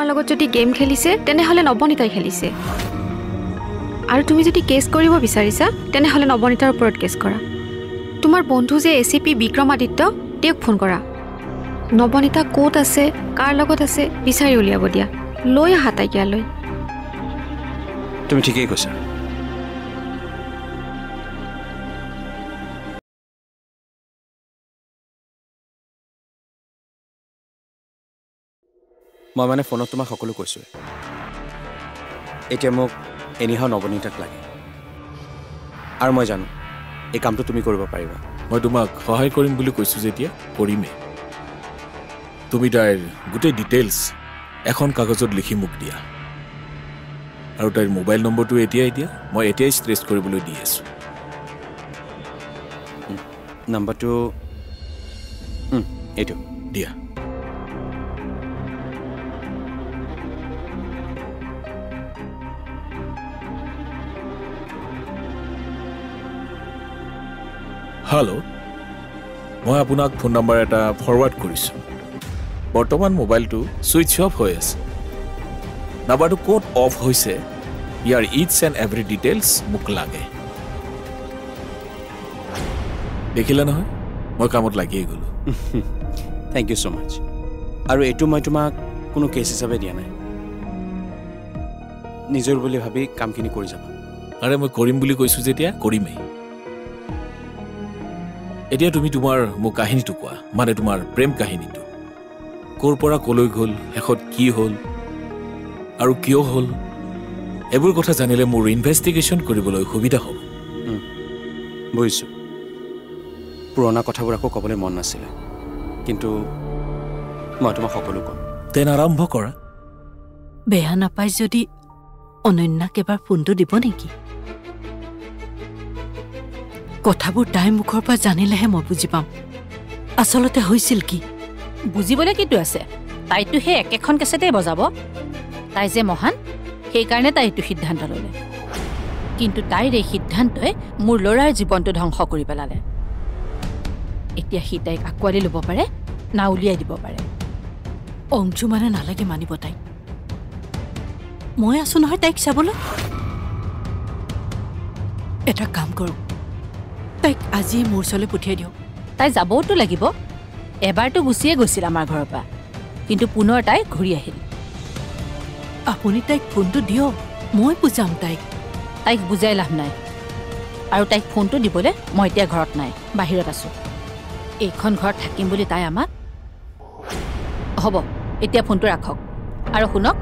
লগত যদি গেম খেলিছে তেনেহ'লে নৱনীতাই খেলিছে আৰু তুমি যদি কেছ কৰিব বিচাৰিছা তেনেহ'লে নৱনীতাৰ ওপৰত কেছ কৰা তোমাৰ বন্ধু যে এচিপি বিক্ৰমাদিত্য তেওঁক ফোন কৰা নৱনীতা ক'ত আছে কাৰ লগত আছে বিচাৰি উলিয়াব দিয়া লৈ আহা তাইক ইয়ালৈ তুমি ঠিকেই কৈছা মই মানে ফোনত তোমাক সকলো কৈছোঁ এতিয়া মোক এনিহাও নৱনীতাক লাগে আৰু মই জানো এই কামটো তুমি কৰিব পাৰিবা মই তোমাক সহায় কৰিম বুলি কৈছোঁ যেতিয়া কৰিমেই তুমি তাইৰ গোটেই ডিটেইলছ এখন কাগজত লিখি মোক দিয়া আৰু তাইৰ মোবাইল নম্বৰটো এতিয়াই দিয়া মই এতিয়াই ষ্ট্ৰেছ কৰিবলৈ দি আছোঁ নম্বৰটো এইটো দিয়া হেল্ল' মই আপোনাক ফোন নম্বৰ এটা ফৰৱাৰ্ড কৰিছোঁ বৰ্তমান মোবাইলটো ছুইচ অফ হৈ আছে নাম্বাৰটো ক'ত অফ হৈছে ইয়াৰ ইটছ এণ্ড এভৰি ডিটেইলছ মোক লাগে দেখিলা নহয় মই কামত লাগিয়ে গ'লোঁ থেংক ইউ ছ' মাছ আৰু এইটো মই তোমাক কোনো কেছ হিচাপে দিয়া নাই নিজৰ বুলি ভাবি কামখিনি কৰি যাবা আৰে মই কৰিম বুলি কৈছোঁ যেতিয়া কৰিমেই এতিয়া তুমি তোমাৰ মোক কাহিনীটো কোৱা মানে তোমাৰ প্ৰেম কাহিনীটো ক'ৰ পৰা ক'লৈ গ'ল শেষত কি হ'ল আৰু কিয় হ'ল এইবোৰ কথা জানিলে মোৰ ইনভেষ্টিগেশ্যন কৰিবলৈ সুবিধা হ'ব বুজিছোঁ পুৰণা কথাবোৰ আকৌ ক'বলৈ মন নাছিলে কিন্তু মই তোমাক সকলো ক'ম তেনে আৰম্ভ কৰা বেয়া নাপায় যদি অনন্যাক এবাৰ ফোনটো দিব নেকি কথাবোৰ তাইৰ মুখৰ পৰা জানিলেহে মই বুজি পাম আচলতে হৈছিল কি বুজিবলৈ কিটো আছে তাইতো সেই একেখন কেছেতে বজাব তাই যে মহান সেইকাৰণে তাই এইটো সিদ্ধান্ত ল'লে কিন্তু তাইৰ এই সিদ্ধান্তই মোৰ ল'ৰাৰ জীৱনটো ধ্বংস কৰি পেলালে এতিয়া সি তাইক আঁকোৱালি ল'ব পাৰে না উলিয়াই দিব পাৰে অংশু মানে নালাগে মানিব তাইক মই আছো নহয় তাইক চাবলৈ এটা কাম কৰোঁ তাইক আজি মোৰ ওচৰলৈ পঠিয়াই দিয়ক তাই যাবওতো লাগিব এবাৰতো গুচিয়ে গৈছিল আমাৰ ঘৰৰ পৰা কিন্তু পুনৰ তাই ঘূৰি আহিল আপুনি তাইক ফোনটো দিয়ক মই বুজাম তাইক বুজাই লাভ নাই আৰু তাইক ফোনটো দিবলৈ মই এতিয়া ঘৰত নাই বাহিৰত আছোঁ এইখন ঘৰত থাকিম বুলি তাই আমাক হ'ব এতিয়া ফোনটো ৰাখক আৰু শুনক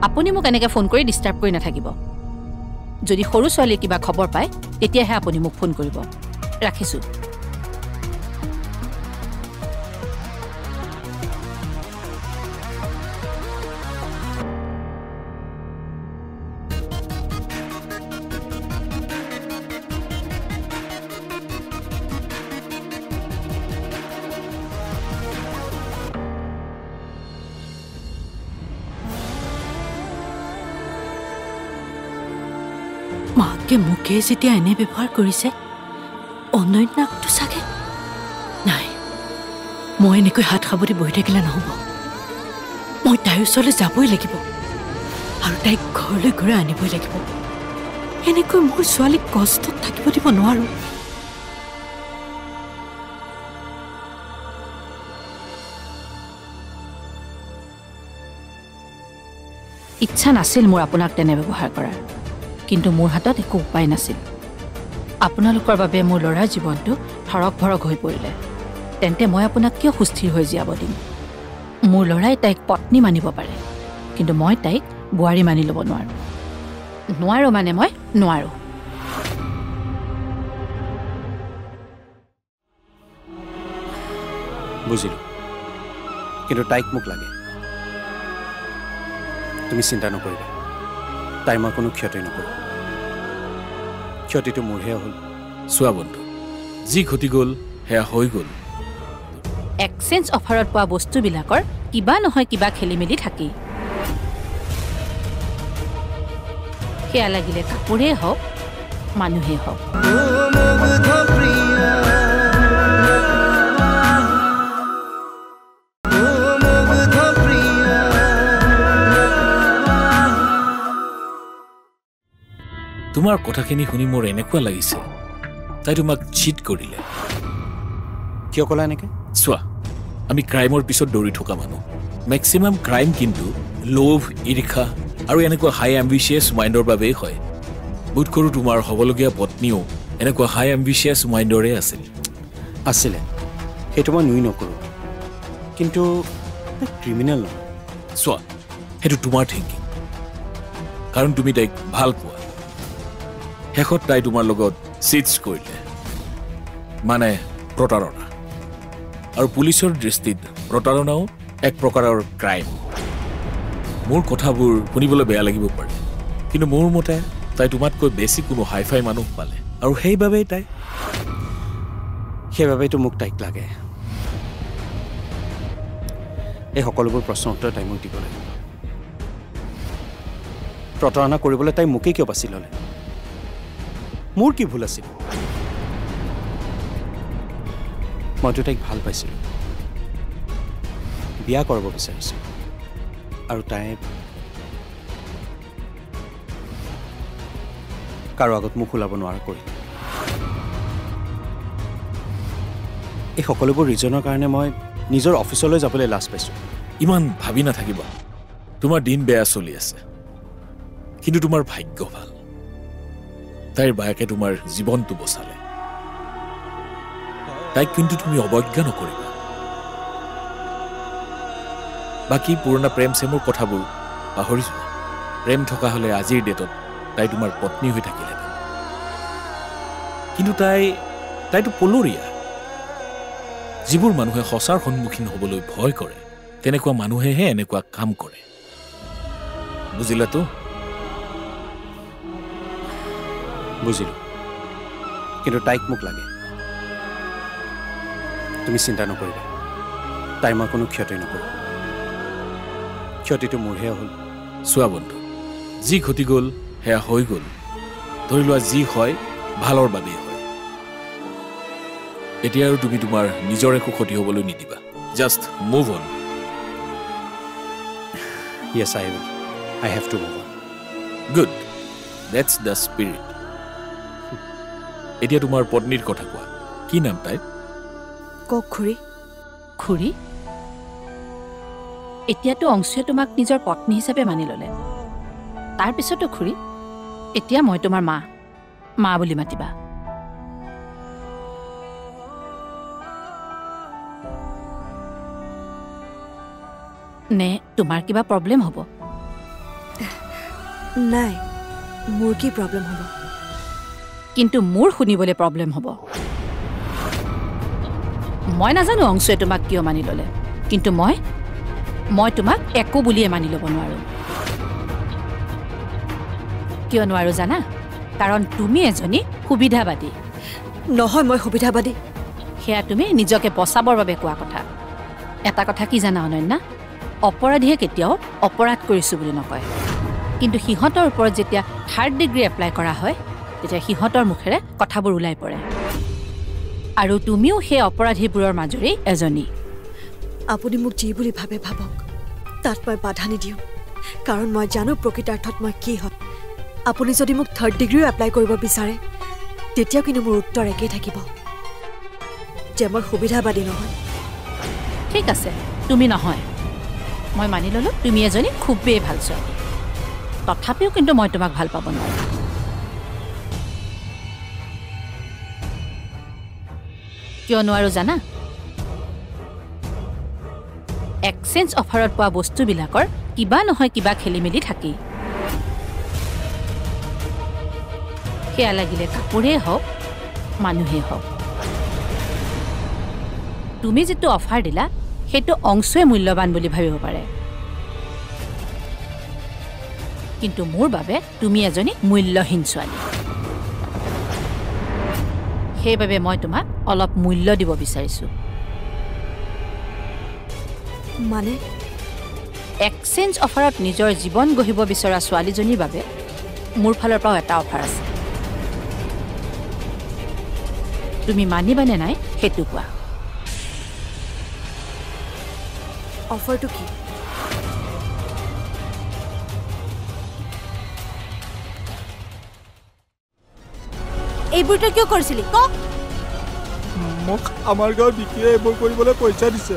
আপুনি মোক এনেকৈ ফোন কৰি ডিষ্টাৰ্ব কৰি নাথাকিব যদি সৰু ছোৱালীয়ে কিবা খবৰ পায় তেতিয়াহে আপুনি মোক ফোন কৰিব ৰাখিছোঁ মাকে মোকে যেতিয়া এনে ব্যৱহাৰ কৰিছে অনন্যাকটো চাগে নাই মই এনেকৈ হাত সাৱটি বহি থাকিলে নহ'ব মই তাইৰ ওচৰলৈ যাবই লাগিব আৰু তাইক ঘৰলৈ ঘূৰাই আনিবই লাগিব এনেকৈ মোৰ ছোৱালীক কষ্টত থাকিব দিব নোৱাৰোঁ ইচ্ছা নাছিল মোৰ আপোনাক তেনে ব্যৱহাৰ কৰাৰ কিন্তু মোৰ হাতত একো উপায় নাছিল আপোনালোকৰ বাবে মোৰ ল'ৰাৰ জীৱনটো ধৰক ভৰক হৈ পৰিলে তেন্তে মই আপোনাক কিয় সুস্থিৰ হৈ জীয়াব দিম মোৰ ল'ৰাই তাইক পত্নী মানিব পাৰে কিন্তু মই তাইক বোৱাৰী মানি ল'ব নোৱাৰোঁ মানে মই নোৱাৰোঁ বুজিলোঁ কিন্তু তাইক মোক লাগে তুমি চিন্তা নকৰিবা তাই মই কোনো ক্ষতি নকৰোঁ ক্ষতিটো মোৰহে হ'ল চোৱা বন্ধু যি ঘটি গ'ল সেয়া হৈ গ'ল এক্সচেঞ্জ অফাৰত পোৱা বস্তুবিলাকৰ কিবা নহয় কিবা খেলি মেলি থাকেই সেয়া লাগিলে কাপোৰেই হওক মানুহেই হওক তোমাৰ কথাখিনি শুনি মোৰ এনেকুৱা লাগিছে তাই তোমাক চিট কৰিলে। কিয় ক'লা এনেকৈ? চোৱা, আমি ক্ৰাইমৰ পিছত দৌৰি থকা মানুহ। মেক্সিমাম ক্ৰাইম কিন্তু লোভ, ঈৰ্ষা আৰু এনেকুৱা হাই এম্বিচিয়াছ মাইণ্ডৰ বাবেই হয়। বোধ কৰোঁ তোমাৰ হ'বলগীয়া পত্নীও এনেকুৱা হাই এম্বিচিয়াছ মাইণ্ডৰে আছিলে। সেইটো মই নুই নকৰোঁ, কিন্তু ক্ৰিমিনেল নহয়। চোৱা, সেইটো তোমাৰ থিংকিং, কাৰণ তুমি তাইক ভাল পোৱা। শেষত তাই তোমাৰ লগত চিটছ কৰিলে, মানে প্ৰতাৰণা। আৰু পুলিচৰ দৃষ্টিত প্ৰতাৰণাও এক প্ৰকাৰৰ ক্ৰাইম। মোৰ কথাবোৰ শুনিবলৈ বেয়া লাগিব পাৰে, কিন্তু মোৰ মতে তাই তোমাতকৈ বেছি কোনো হাইফাই মানুহ পালে, আৰু সেইবাবেইতো মোক তাইক লাগে। এই সকলোবোৰ প্ৰশ্নৰ উত্তৰ তাই মোক দিব লাগিব। প্ৰতাৰণা কৰিবলৈ তাই মোকেই কিয় বাছি ল'লে? মোৰ কি ভুল আছিল? মইতো তাইক ভাল পাইছিলোঁ, বিয়া কৰাব বিচাৰিছোঁ, আৰু তাই কাৰো আগত মুখ ওলাব নোৱাৰা কৰিলে। এই সকলোবোৰ ৰিজনৰ কাৰণে মই নিজৰ অফিচলৈ যাবলৈ লাজ পাইছোঁ। ইমান ভাবি নাথাকিবা। তোমাৰ দিন বেয়া চলি আছে, কিন্তু তোমাৰ ভাগ্য ভাল। তাইৰ বায়েকে তোমাৰ জীৱনটো বচালে। তাইক কিন্তু তুমি অৱজ্ঞা নকৰিবা। বাকী পুৰণা প্ৰেম চেমৰ কথাবোৰ পাহৰি যোৱা। প্ৰেম থকা হ'লে আজিৰ ডেটত তাই তোমাৰ পত্নী হৈ থাকিলেহেঁতেন। কিন্তু তাইতো পলৰীয়া। যিবোৰ মানুহে সঁচাৰ সন্মুখীন হ'বলৈ ভয় কৰে, তেনেকুৱা মানুহেহে এনেকুৱা কাম কৰে। বুজিলাতো? বুজিলোঁ, কিন্তু তাইক মোক লাগে। তুমি চিন্তা নকৰিবা, তাইৰ মই কোনো ক্ষতি নকৰোঁ। ক্ষতিটো মোৰহে হ'ল। চোৱা বন্ধু, যি ঘটি গ'ল সেয়া হৈ গ'ল। ধৰি লোৱা যি হয় ভালৰ বাবেই হয়। এতিয়া আৰু তুমি তোমাৰ নিজৰ একো ক্ষতি হ'বলৈ নিদিবা। Just move on. Yes, I will. I have to move on. Good. That's the spirit. এতিয়া তোমাৰ পত্নীৰ কথা কোৱা। কি নাম তাই? কওক খুৰী। খুৰী, এতিয়াতো অংশুৱে তোমাক নিজৰ পত্নী হিচাপে মানি ল'লে। তাৰপিছতো খুৰী, এতিয়া মই তোমাৰ মা বুলি মাতিবা। নে তোমাৰ কিবা প্ৰব্লেম হ'ব? নাই, মোৰ কি প্ৰব্লেম হ'ব? কিন্তু মোৰ শুনিবলৈ প্ৰব্লেম হ'ব। মই নাজানো অংশুৱে তোমাক কিয় মানি ল'লে, কিন্তু মই তোমাক একো বুলিয়ে মানি ল'ব নোৱাৰোঁ। কিয় নোৱাৰোঁ জানা? কাৰণ তুমি এজনী সুবিধাবাদী। নহয়, মই সুবিধাবাদী। সেয়া তুমি নিজকে বচাবৰ বাবে কোৱা কথা। এটা কথা কি জানা অনন্যা? অপৰাধীয়ে কেতিয়াও অপৰাধ কৰিছোঁ বুলি নকয়, কিন্তু সিহঁতৰ ওপৰত যেতিয়া 3rd ডিগ্ৰী এপ্লাই কৰা হয়, তেতিয়া সিহঁতৰ মুখেৰে কথাবোৰ ওলাই পৰে। আৰু তুমিও সেই অপৰাধীবোৰৰ মাজৰে এজনী। আপুনি মোক যি বুলি ভাবে ভাবক, তাত মই বাধা নিদিওঁ, কাৰণ মই জানো প্ৰকৃতাৰ্থত মই কি হয়। আপুনি যদি মোক 3rd ডিগ্ৰীও এপ্লাই কৰিব বিচাৰে, তেতিয়াও কিন্তু মোৰ উত্তৰ একেই থাকিব যে মই সুবিধাবাদী নহয়। ঠিক আছে, তুমি নহয়, মই মানি ল'লোঁ তুমি এজনী খুবেই ভাল ছোৱালী। তথাপিও কিন্তু মই তোমাক ভাল পাব নোৱাৰোঁ। কিয় নোৱাৰোঁ জানা? এক্সচেঞ্জ অফাৰত পোৱা বস্তুবিলাকৰ কিবা নহয় কিবা খেলি মেলি থাকেই। সেয়া লাগিলে কাপোৰেই হওক, মানুহেই হওক। তুমি যিটো অফাৰ দিলা, সেইটো অংশুৱে মূল্যৱান বুলি ভাবিব পাৰে, কিন্তু মোৰ বাবে তুমি এজনী মূল্যহীন ছোৱালী। সেইবাবে মই তোমাক অলপ মূল্য দিব বিচাৰিছোঁ। মানে এক্সচেঞ্জ অফাৰত নিজৰ জীৱন গঢ়িব বিচৰা ছোৱালীজনীৰ বাবে মোৰ ফালৰ পৰাও এটা অফাৰ আছে। তুমি মানিবানে নাই সেইটো কোৱা। অফাৰটো কি? এইবোৰ তই কিয় কৰিছিলি ক মোক আমাৰ গাঁৱৰ বিকিয়ে এইবোৰ কৰিবলৈ পইচা দিছে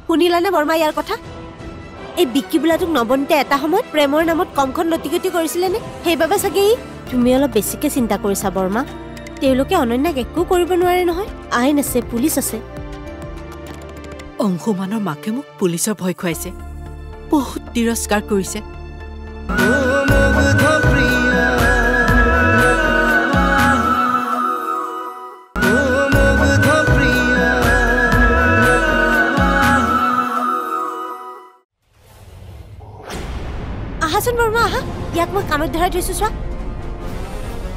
শুনিলানে বৰ্মা ইয়াৰ কথা এই বিকি বোলাটোক নবনীতে এটা সময়ত প্ৰেমৰ নামত কমখন লটিকটি কৰিছিলে নে সেইবাবে চাগে তুমি অলপ বেছিকে চিন্তা কৰিছা বৰ্মা তেওঁলোকে অনন্যাক একো কৰিব নোৱাৰে নহয় আইন আছে পুলিচ আছে অংশুমানৰ মাকে মোক পুলিচৰ ভয় খুৱাইছে বহুত তিৰস্কাৰ কৰিছে আহাচোন বৰ্মা আহা ইয়াক মই কামত ধৰাই থৈছো চোৱা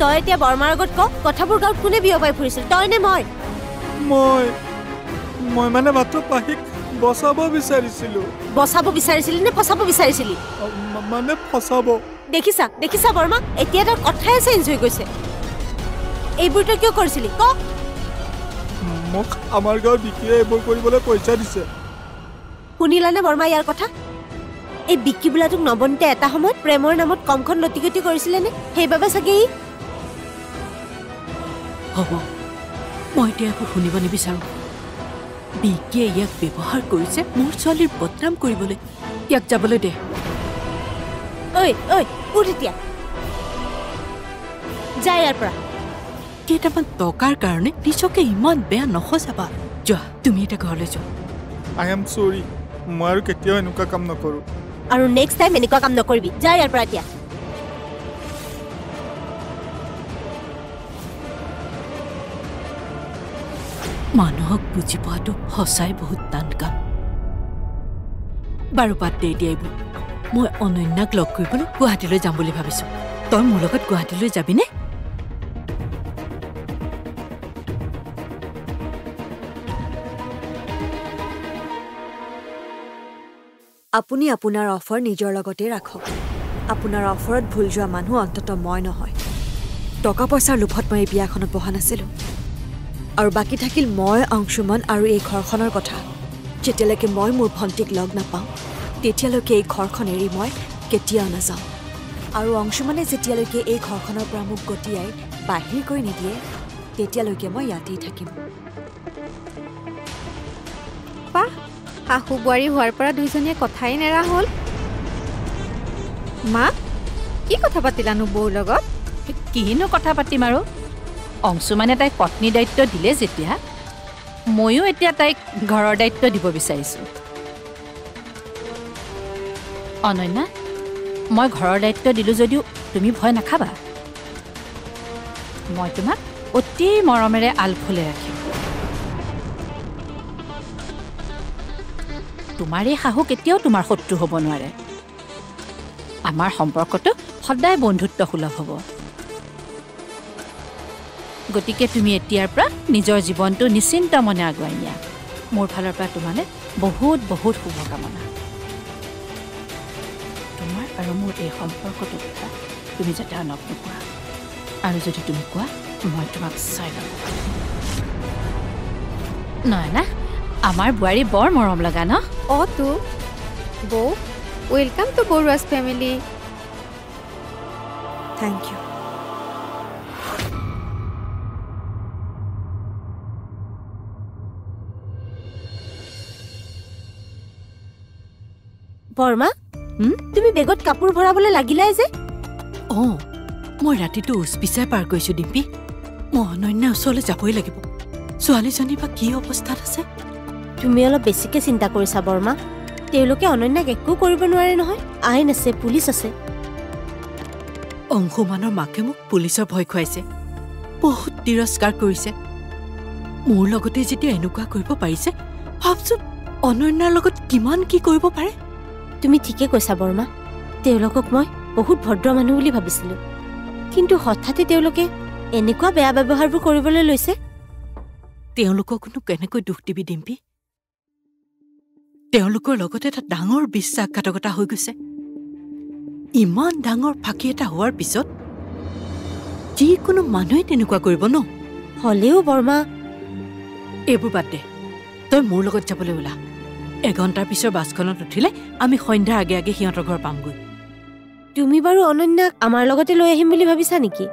তই এতিয়া বৰ্মাৰ আগত ক কথাবোৰ গাঁৱত কোনে বিয়পাই ফুৰিছিল তই নে মই মানে মাত্ৰ পাহিক বচাব বিচাৰিছিলো বচাব বিচাৰিছিলি নে ফচাব বিচাৰিছিলি মানে ফচাব দেখিছা বৰ্মা এতিয়া তাৰ কথাই চেঞ্জ হৈ গৈছে এইবোৰ তই কিয় কৰিছিলি ক মোক আমাৰ গাঁৱৰ বিকিয়ে এইবোৰ কৰিবলৈ পইচা দিছে শুনিলানে বৰ্মা ইয়াৰ কথা এই বিকি বোলাটোক নবনীতে এটা সময়ত প্ৰেমৰ নামত কমখন লটিকটি কৰিছিলে নে সেইবাবে চাগে হ'ব মই এতিয়া একো শুনিব নিবিচাৰোঁ বিকিয়ে ইয়াক ব্যৱহাৰ কৰিছে মোৰ ছোৱালীৰ বদনাম কৰিবলৈ ইয়াক যাবলৈ দে ঐ উঠ এতিয়া যা ইয়াৰ পৰা কেইটামান টকাৰ কাৰণে নিজকে ইমান বেয়া নসজাবা যোৱা তুমি এতিয়া ঘৰলৈ যোৱা আই এম চৰি মই আৰু কেতিয়াও এনেকুৱা কাম নকৰোঁ আৰু নেক্সট টাইম এনেকুৱা কাম নকৰিবি যা ইয়াৰ পৰা এতিয়া মানুহক বুজি পোৱাটো সঁচাই বহুত টান কাম বাৰু বাদ দে এতিয়া এইবোৰ মই অনন্যাক লগ কৰিবলৈ গুৱাহাটীলৈ যাম বুলি ভাবিছোঁ তই মোৰ লগত গুৱাহাটীলৈ যাবিনে আপুনি আপোনাৰ অফাৰ নিজৰ লগতে ৰাখক আপোনাৰ অফাৰত ভুল যোৱা মানুহ অন্ততঃ মই নহয় টকা পইচাৰ লোভত মই এই বিয়াখনত বহা নাছিলোঁ আৰু বাকী থাকিল মই অংশুমান আৰু এই ঘৰখনৰ কথা যেতিয়ালৈকে মই মোৰ ভণ্টিক লগ নাপাওঁ তেতিয়ালৈকে এই ঘৰখন এৰি মই কেতিয়াও নাযাওঁ আৰু অংশুমানে যেতিয়ালৈকে এই ঘৰখনৰ পৰা মোক গতিয়াই বাহিৰ কৰি নিদিয়ে তেতিয়ালৈকে মই ইয়াতেই থাকিম শাহু বোৱাৰী হোৱাৰ পৰা দুইজনীয়ে কথাই নেৰা হ'ল মা কি কথা পাতিলানো বৌৰ লগত কিনো কথা পাতিম আৰু অংশুমানে তাইক পত্নী দায়িত্ব দিলে যেতিয়া ময়ো এতিয়া তাইক ঘৰৰ দায়িত্ব দিব বিচাৰিছোঁ অনন্যা মই ঘৰৰ দায়িত্ব দিলোঁ যদিও তুমি ভয় নাখাবা মই তোমাক অতি মৰমেৰে আলফুলে ৰাখিম তোমাৰ এই শাহু কেতিয়াও তোমাৰ শত্ৰু হ'ব নোৱাৰে আমাৰ সম্পৰ্কটো সদায় বন্ধুত্ব সুলভ হ'ব গতিকে তুমি এতিয়াৰ পৰা নিজৰ জীৱনটো নিশ্চিন্ত মনে আগুৱাই নিয়া মোৰ ফালৰ পৰা তোমালৈ বহুত বহুত শুভকামনা তোমাৰ আৰু মোৰ এই সম্পৰ্কটোৰ কথা তুমি যাতে আনক নোকোৱা আৰু যদি তুমি কোৱা মই তোমাক চাই ল'ম নহয় না আমাৰ বোৱাৰী বৰ মৰম লগা ন অঁ তো বৌ welcome to Baruah's family thank you Barma তুমি বেগত কাপোৰ ভৰাবলৈ লাগিলাই যে অঁ মই ৰাতিটো উচপিচাই পাৰ কৰিছোঁ ডিম্পী মই অনন্যাৰ ওচৰলৈ যাবই লাগিব ছোৱালীজনী বা কি অৱস্থাত আছে তুমি অলপ বেছিকে চিন্তা কৰিছা বৰ্মা তেওঁলোকে অনন্যাক একো কৰিব নোৱাৰে নহয় আইন আছে পুলিচ আছে অংশুমানৰ মাকে মোক পুলিচৰ ভয় খুৱাইছে বহুত তিৰস্কাৰ কৰিছে মোৰ লগতে যেতিয়া এনেকুৱা কৰিব পাৰিছে ভাবচোন অনন্যাৰ লগত কিমান কি কৰিব পাৰে তুমি ঠিকে কৈছা বৰ্মা তেওঁলোকক মই বহুত ভদ্ৰ মানুহ বুলি ভাবিছিলোঁ কিন্তু হঠাতে তেওঁলোকে এনেকুৱা বেয়া ব্যৱহাৰবোৰ কৰিবলৈ লৈছে তেওঁলোককনো কেনেকৈ দুখ দিবি ডিম্পী তেওঁলোকৰ লগত এটা ডাঙৰ বিশ্বাসঘাতকতা হৈ গৈছে ইমান ডাঙৰ ফাঁকি এটা হোৱাৰ পিছত যিকোনো মানুহে তেনেকুৱা কৰিব ন হ'লেও বৰ্মা এইবোৰ বাদ দে তই মোৰ লগত যাবলৈ ওলা এঘণ্টাৰ পিছৰ বাছখনত উঠিলে আমি সন্ধ্যাৰ আগে আগে সিহঁতৰ ঘৰ পামগৈ তুমি বাৰু অনন্যাক আমাৰ লগতে লৈ আহিম বুলি ভাবিছা নেকি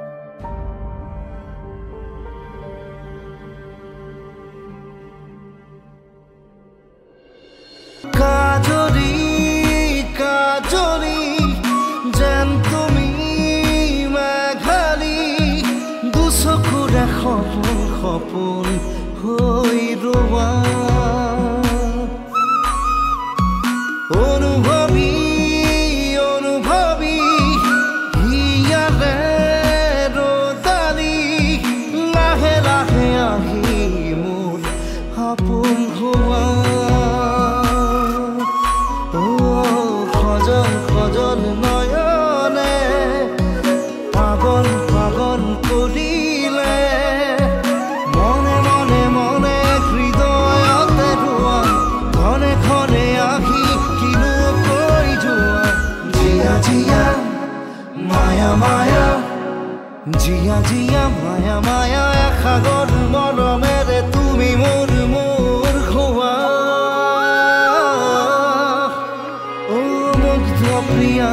সজল নয়নে পাগল পাগল কৰিলে মনে মনে মনে হৃদয়তে ৰোৱা ঘনে ঘনে আহি কিনো কৈ যোৱা জিয়া জিয়া মায়া মায়া জিয়া জিয়া মায়া মায়া এসাগৰ মৰমেৰে তুমি মোৰ মোৰ খোৱা অ মুগ্ধ প্ৰিয়া